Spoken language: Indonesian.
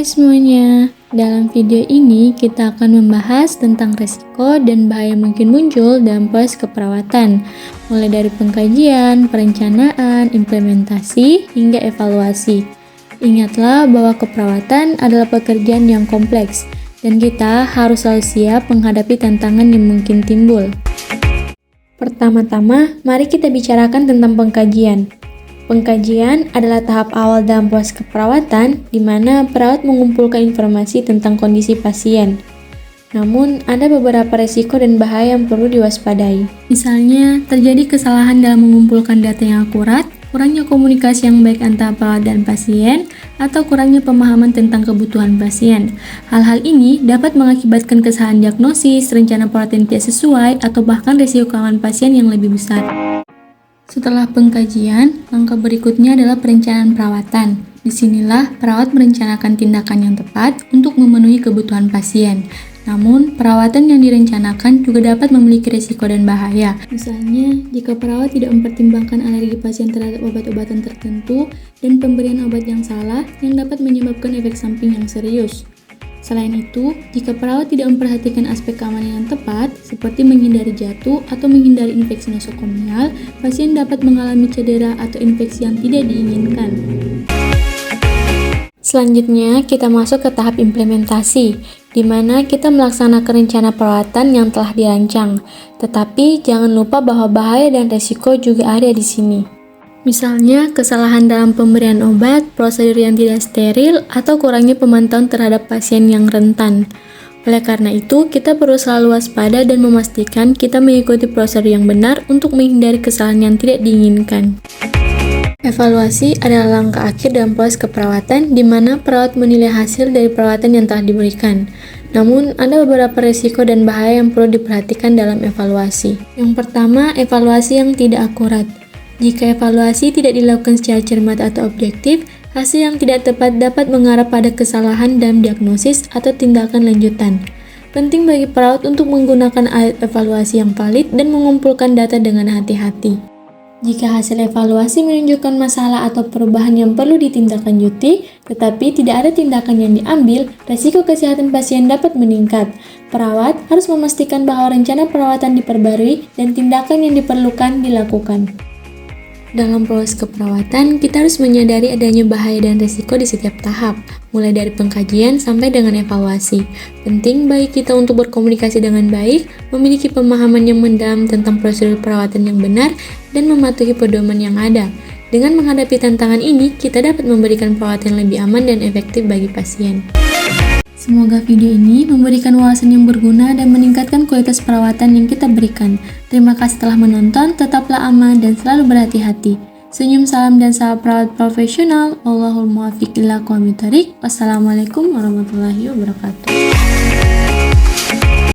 Hai semuanya, dalam video ini kita akan membahas tentang resiko dan bahaya mungkin muncul dalam proses keperawatan, mulai dari pengkajian, perencanaan, implementasi, hingga evaluasi. Ingatlah bahwa keperawatan adalah pekerjaan yang kompleks, dan kita harus selalu siap menghadapi tantangan yang mungkin timbul. Pertama-tama, mari kita bicarakan tentang pengkajian. Pengkajian adalah tahap awal dalam proses keperawatan di mana perawat mengumpulkan informasi tentang kondisi pasien. Namun, ada beberapa risiko dan bahaya yang perlu diwaspadai. Misalnya, terjadi kesalahan dalam mengumpulkan data yang akurat, kurangnya komunikasi yang baik antara perawat dan pasien, atau kurangnya pemahaman tentang kebutuhan pasien. Hal-hal ini dapat mengakibatkan kesalahan diagnosis, rencana perawatan tidak sesuai, atau bahkan risiko keamanan pasien yang lebih besar. Setelah pengkajian, langkah berikutnya adalah perencanaan perawatan. Disinilah perawat merencanakan tindakan yang tepat untuk memenuhi kebutuhan pasien. Namun, perawatan yang direncanakan juga dapat memiliki risiko dan bahaya. Misalnya, jika perawat tidak mempertimbangkan alergi pasien terhadap obat-obatan tertentu dan pemberian obat yang salah yang dapat menyebabkan efek samping yang serius. Selain itu, jika perawat tidak memperhatikan aspek keamanan yang tepat, seperti menghindari jatuh atau menghindari infeksi nosokomial, pasien dapat mengalami cedera atau infeksi yang tidak diinginkan. Selanjutnya, kita masuk ke tahap implementasi, di mana kita melaksanakan rencana perawatan yang telah dirancang. Tetapi, jangan lupa bahwa bahaya dan risiko juga ada di sini. Misalnya, kesalahan dalam pemberian obat, prosedur yang tidak steril, atau kurangnya pemantauan terhadap pasien yang rentan. Oleh karena itu, kita perlu selalu waspada dan memastikan kita mengikuti prosedur yang benar untuk menghindari kesalahan yang tidak diinginkan. Evaluasi adalah langkah akhir dalam proses keperawatan di mana perawat menilai hasil dari perawatan yang telah diberikan. Namun, ada beberapa risiko dan bahaya yang perlu diperhatikan dalam evaluasi. Yang pertama, evaluasi yang tidak akurat. Jika evaluasi tidak dilakukan secara cermat atau objektif, hasil yang tidak tepat dapat mengarah pada kesalahan dalam diagnosis atau tindakan lanjutan. Penting bagi perawat untuk menggunakan alat evaluasi yang valid dan mengumpulkan data dengan hati-hati. Jika hasil evaluasi menunjukkan masalah atau perubahan yang perlu ditindaklanjuti, tetapi tidak ada tindakan yang diambil, risiko kesehatan pasien dapat meningkat. Perawat harus memastikan bahwa rencana perawatan diperbarui dan tindakan yang diperlukan dilakukan. Dalam proses keperawatan, kita harus menyadari adanya bahaya dan risiko di setiap tahap, mulai dari pengkajian sampai dengan evaluasi. Penting bagi kita untuk berkomunikasi dengan baik, memiliki pemahaman yang mendalam tentang prosedur perawatan yang benar, dan mematuhi pedoman yang ada. Dengan menghadapi tantangan ini, kita dapat memberikan perawatan yang lebih aman dan efektif bagi pasien. Semoga video ini memberikan wawasan yang berguna dan meningkatkan kualitas perawatan yang kita berikan. Terima kasih telah menonton, tetaplah aman dan selalu berhati-hati. Senyum, salam, dan salam perawat profesional. Wallahul muwaffiq ila aqwamit thoriq. Wassalamualaikum warahmatullahi wabarakatuh.